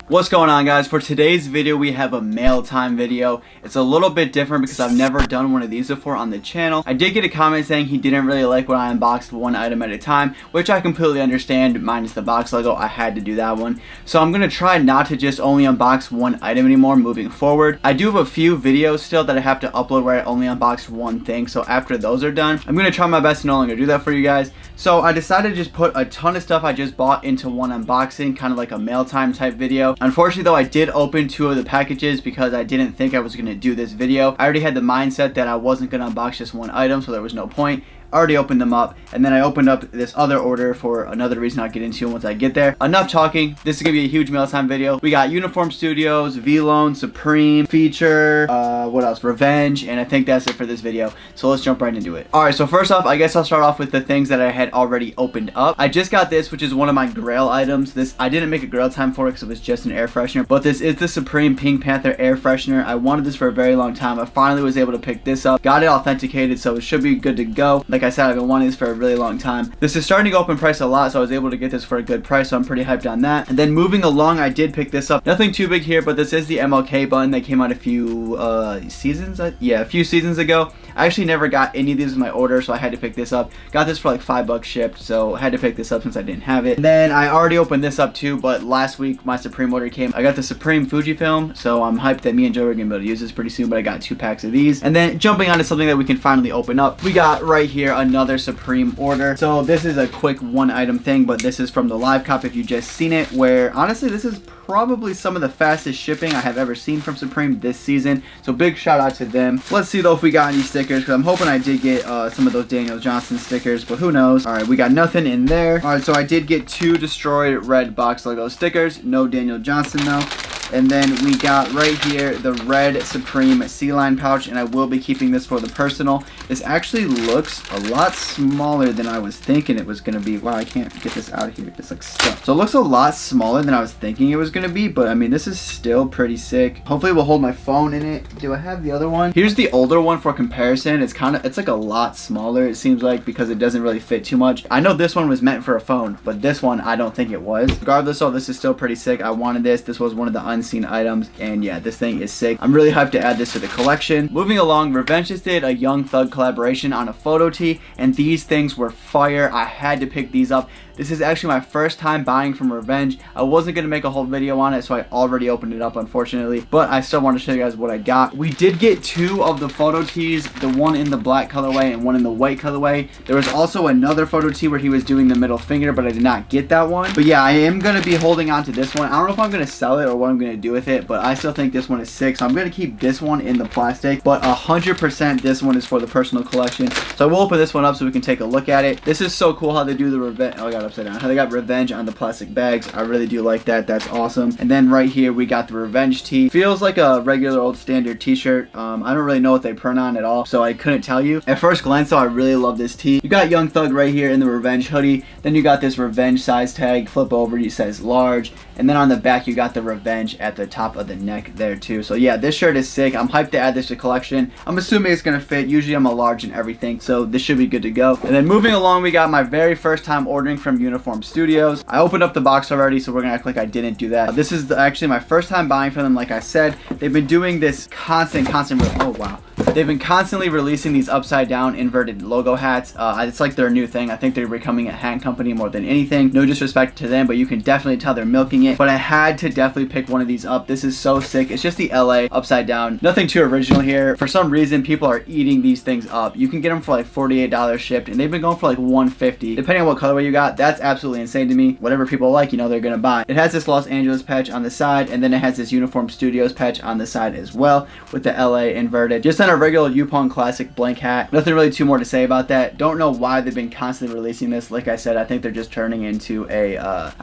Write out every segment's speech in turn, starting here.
What's going on, guys? For today's video we have a mail time video. It's a little bit different because I've never done one of these before on the channel. I did get a comment saying he didn't really like when I unboxed one item at a time, which I completely understand, minus the box logo. I had to do that one. So I'm gonna try not to just only unbox one item anymore moving forward. I do have a few videos still that I have to upload where I only unbox one thing, so after those are done, I'm gonna try my best to no longer do that for you guys. So I decided to just put a ton of stuff I just bought into one unboxing, kind of like a mail time type video. Unfortunately though, I did open two of the packages because I didn't think I was going to do this video. I already had the mindset that I wasn't going to unbox just one item, so there was no point. Already opened them up, and then I opened up this other order for another reason I'll get into once I get there. Enough talking. This is gonna be a huge mail time video. We got Uniform Studios, Vlone, Supreme, Feature, what else? Revenge, and I think that's it for this video. So let's jump right into it. Alright, so first off, I guess I'll start off with the things that I had already opened up. I just got this, which is one of my grail items. This, I didn't make a grail time for it because it was just an air freshener, but this is the Supreme Pink Panther air freshener. I wanted this for a very long time. I finally was able to pick this up. Got it authenticated, so it should be good to go. Like I said, I've been wanting this for a really long time. This is starting to go up in price a lot, so I was able to get this for a good price, so I'm pretty hyped on that. And then moving along, I did pick this up. Nothing too big here, but this is the MLK button that came out a few seasons? Yeah, a few seasons ago. I actually never got any of these in my order, so I had to pick this up. Got this for like $5 shipped, so I had to pick this up since I didn't have it. And then I already opened this up too, but last week my Supreme order came. I got the Supreme Fujifilm, so I'm hyped that me and Joe are gonna be able to use this pretty soon, but I got 2 packs of these. And then jumping on to something that we can finally open up, we got right here another Supreme order. So this is a quick one item thing, but this is from the live cop if you just seen it, where honestly this is probably some of the fastest shipping I have ever seen from Supreme this season, so big shout out to them. Let's see though if we got any stickers, because I'm hoping I did get some of those Daniel Johnson stickers, but who knows. Alright, we got nothing in there. Alright, so I did get 2 destroyed red box logo stickers, no Daniel Johnson though. And then we got right here the red Supreme Sea Line pouch, and I will be keeping this for the personal. This actually looks a lot smaller than I was thinking it was going to be. Wow, I can't get this out of here. It's like stuck. So it looks a lot smaller than I was thinking it was going to be, but I mean, this is still pretty sick. Hopefully it will hold my phone in it. Do I have the other one? Here's the older one for comparison. It's like a lot smaller, it seems like, because it doesn't really fit too much. I know this one was meant for a phone, but this one I don't think it was. Regardless, though, this is still pretty sick. I wanted this. This was one of the unseen items, and yeah, this thing is sick. I'm really hyped to add this to the collection. Moving along, Revenge just did a Young Thug collaboration on a photo tee, and these things were fire. I had to pick these up. This is actually my first time buying from Revenge. I wasn't going to make a whole video on it, so I already opened it up, unfortunately, but I still want to show you guys what I got. We did get 2 of the photo tees, the one in the black colorway and one in the white colorway. There was also another photo tee where he was doing the middle finger, but I did not get that one. But yeah, I am going to be holding on to this one. I don't know if I'm going to sell it or what I'm going to do with it, but I still think this one is sick, so I'm going to keep this one in the plastic, but 100% this one is for the personal collection. So I will open this one up so we can take a look at it. This is so cool how they do the Revenge. Oh, I got upside down. How they got Revenge on the plastic bags. I really do like that. That's awesome. And then right here we got the Revenge tee. Feels like a regular old standard t-shirt. I don't really know what they print on at all, so I couldn't tell you. At first glance though, I really love this tee. You got Young Thug right here in the Revenge hoodie. Then you got this Revenge size tag. Flip over, it says large. And then on the back you got the Revenge at the top of the neck there too. So yeah, this shirt is sick. I'm hyped to add this to collection. I'm assuming it's gonna fit. Usually I'm a large and everything, so this should be good to go. And then moving along, we got my very first time ordering from Uniform Studios. I opened up the box already, so we're gonna act like I didn't do that. This is actually my first time buying from them. Like I said, they've been doing this constant oh wow, they've been constantly releasing these upside down inverted logo hats. It's like their new thing. I think they're becoming a hat company more than anything. No disrespect to them, but you can definitely tell they're milking it. But I had to definitely pick one of these up. This is so sick. It's just the LA upside down. Nothing too original here. For some reason, people are eating these things up. You can get them for like $48 shipped, and they've been going for like $150, depending on what colorway you got. That's absolutely insane to me. Whatever people like, you know, they're gonna buy. It has this Los Angeles patch on the side, and then it has this Uniform Studios patch on the side as well, with the LA inverted. Just on a regular Yupon Classic blank hat. Nothing really too more to say about that. Don't know why they've been constantly releasing this. Like I said, I think they're just turning into a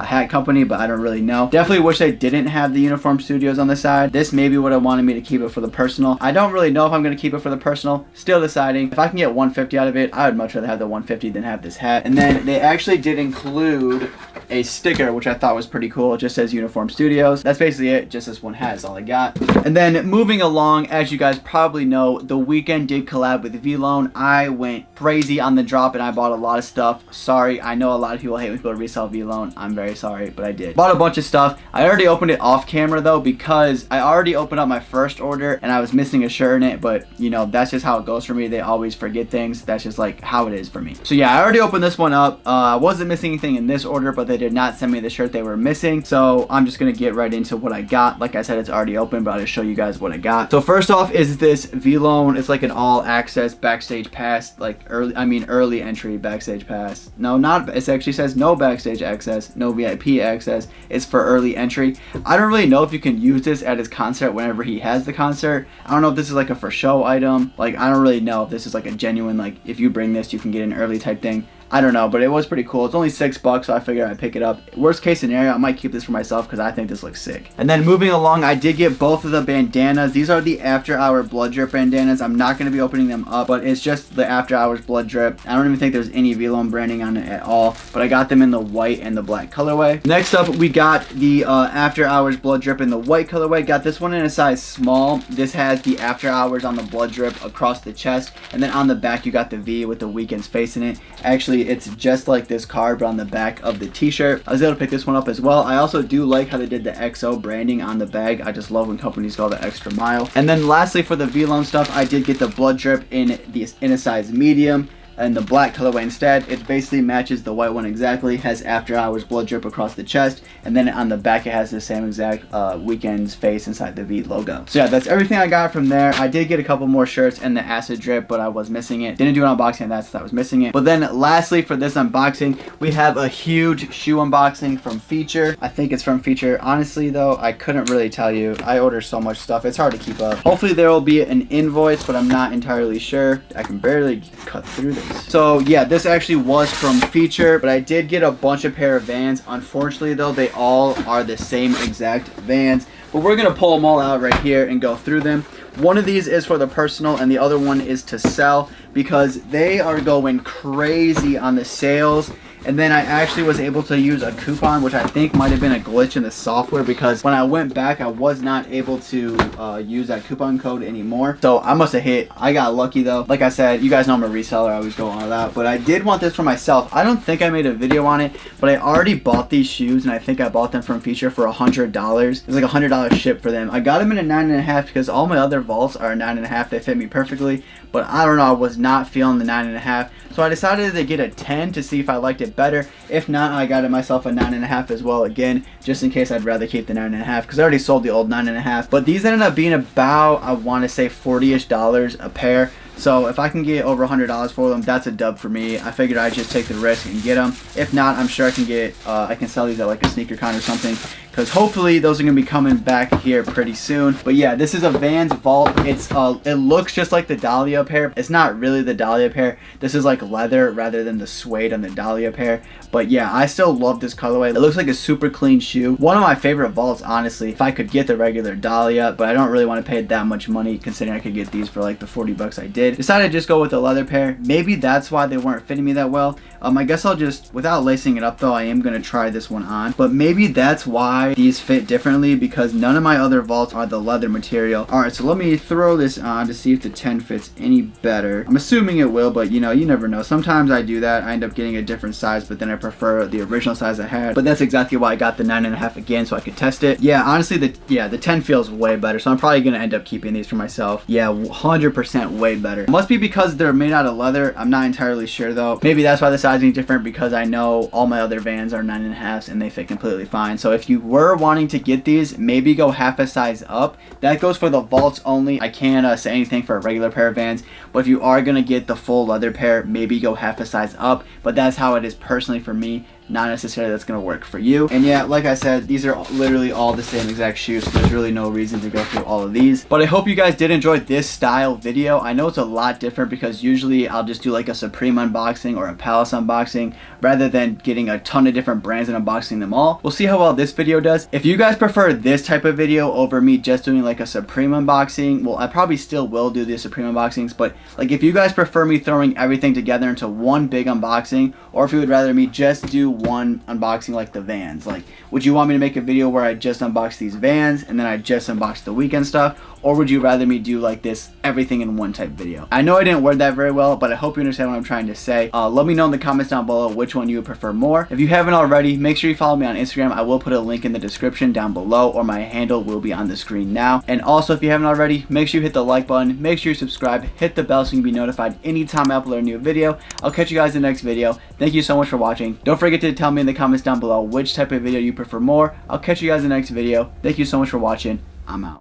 hat company, but I don't really know. Definitely wish they didn't have the Uniform Studios on the side. This maybe would have wanted me to keep it for the personal. I don't really know if I'm going to keep it for the personal. Still deciding. If I can get 150 out of it, I would much rather have the 150 than have this hat. And then they actually did include a sticker, which I thought was pretty cool. It just says Uniform Studios. That's basically it. Just this one has all I got. And then moving along, as you guys probably know, The Weeknd did collab with Vlone. I went crazy on the drop and I bought a lot of stuff. Sorry, I know a lot of people hate when people resell Vlone. I'm very sorry, but I did. Bought a bunch of stuff. I already opened it off camera though, because I already opened up my first order and I was missing a shirt in it, but you know, that's just how it goes for me. They always forget things. That's just like how it is for me. So yeah, I already opened this one up. I wasn't missing anything in this order, but they did not send me the shirt they were missing. So I'm just gonna get right into what I got. Like I said, it's already open, but I'll just show you guys what I got. So first off is this Vlone. It's like an all access backstage pass, like early entry backstage pass. No, not, it actually says no backstage access, no VIP access. It's for early entry. I don't really know if you can use this at his concert whenever he has the concert. I don't know if this is like a for show item. Like, I don't really know if this is like a genuine, like if you bring this you can get an early type thing. I don't know, but it was pretty cool. It's only $6, so I figured I'd pick it up. Worst case scenario, I might keep this for myself because I think this looks sick. And then moving along, I did get both of the bandanas. These are the After Hour Blood Drip bandanas. I'm not going to be opening them up, but it's just the After Hours Blood Drip. I don't even think there's any Vlone branding on it at all, but I got them in the white and the black colorway. Next up, we got the After Hours Blood Drip in the white colorway. Got this one in a size small. This has the After Hours on the blood drip across the chest, and then on the back you got the V with the Weeknd's face in it. Actually, it's just like this card, but on the back of the t-shirt. I was able to pick this one up as well. I also do like how they did the XO branding on the bag. I just love when companies go the extra mile. And then lastly, for the Vlone stuff, I did get the blood drip in a size medium and the black colorway instead. It basically matches the white one exactly. Has After Hours Blood Drip across the chest, and then on the back it has the same exact Weeknd's face inside the V logo. So yeah, that's everything I got from there. I did get a couple more shirts and the acid drip, but I was missing it. Didn't do an unboxing of that since I was missing it. But then lastly, for this unboxing, we have a huge shoe unboxing from Feature. I think it's from Feature. Honestly though, I couldn't really tell you. I order so much stuff, it's hard to keep up. Hopefully there will be an invoice, but I'm not entirely sure. I can barely cut through this. So yeah, this actually was from Feature, but I did get a bunch of pair of Vans. Unfortunately though, they all are the same exact Vans, but we're gonna pull them all out right here and go through them. One of these is for the personal and the other one is to sell, because they are going crazy on the sales. And then I actually was able to use a coupon, which I think might have been a glitch in the software, because when I went back, I was not able to use that coupon code anymore. So I must have hit. I got lucky though. Like I said, you guys know I'm a reseller. I always go all out. But I did want this for myself. I don't think I made a video on it, but I already bought these shoes, and I think I bought them from Feature for $100. It was like $100 ship for them. I got them in a 9.5 because all my other vaults are a 9.5. They fit me perfectly. But I don't know, I was not feeling the 9.5. So I decided to get a 10 to see if I liked it better. If not, I got it myself a 9.5 as well, again, just in case I'd rather keep the 9.5, because I already sold the old 9.5. But these ended up being about, I want to say $40-ish a pair. So if I can get over $100 for them, that's a dub for me. I figured I'd just take the risk and get them. If not, I'm sure I can get, I can sell these at like a sneaker con or something, because hopefully those are gonna be coming back here pretty soon. But yeah, this is a Vans Vault. It's it looks just like the Dahlia pair. It's not really the Dahlia pair. This is like leather rather than the suede on the Dahlia pair. But yeah, I still love this colorway. It looks like a super clean shoe. One of my favorite vaults, honestly, if I could get the regular Dahlia, but I don't really want to pay that much money considering I could get these for like the $40 I did. Decided to just go with the leather pair. Maybe that's why they weren't fitting me that well. I guess I'll just, without lacing it up though, I am going to try this one on. But maybe that's why these fit differently, because none of my other vaults are the leather material. Alright, so let me throw this on to see if the 10 fits any better. I'm assuming it will, but you know, you never know. Sometimes I do that. I end up getting a different size, but then I prefer the original size I had. But that's exactly why I got the 9.5 again, so I could test it. Yeah, honestly, the 10 feels way better, so I'm probably going to end up keeping these for myself. Yeah, 100% way better. It must be because they're made out of leather. I'm not entirely sure though. Maybe that's why the sizing is different, because I know all my other Vans are 9.5s and they fit completely fine. So if you were wanting to get these, maybe go half a size up. That goes for the vaults only. I can't say anything for a regular pair of Vans, but if you are going to get the full leather pair, maybe go half a size up. But that's how it is personally for me. Not necessarily that's going to work for you. And yeah, like I said, these are literally all the same exact shoes, so there's really no reason to go through all of these. But I hope you guys did enjoy this style video. I know it's a lot different because usually I'll just do like a Supreme unboxing or a Palace unboxing rather than getting a ton of different brands and unboxing them all. We'll see how well this video does. If you guys prefer this type of video over me just doing like a Supreme unboxing, well, I probably still will do the Supreme unboxings, but like if you guys prefer me throwing everything together into one big unboxing, or if you would rather me just do one unboxing like the Vans? Like, would you want me to make a video where I just unbox these Vans and then I just unbox the weekend stuff? Or would you rather me do like this everything in one type video? I know I didn't word that very well, but I hope you understand what I'm trying to say. Let me know in the comments down below which one you would prefer more. If you haven't already, make sure you follow me on Instagram. I will put a link in the description down below, or my handle will be on the screen now. And also, if you haven't already, make sure you hit the like button, make sure you subscribe, hit the bell so you can be notified anytime I upload a new video. I'll catch you guys in the next video. Thank you so much for watching. Don't forget to tell me in the comments down below which type of video you prefer more. I'll catch you guys in the next video. Thank you so much for watching. I'm out.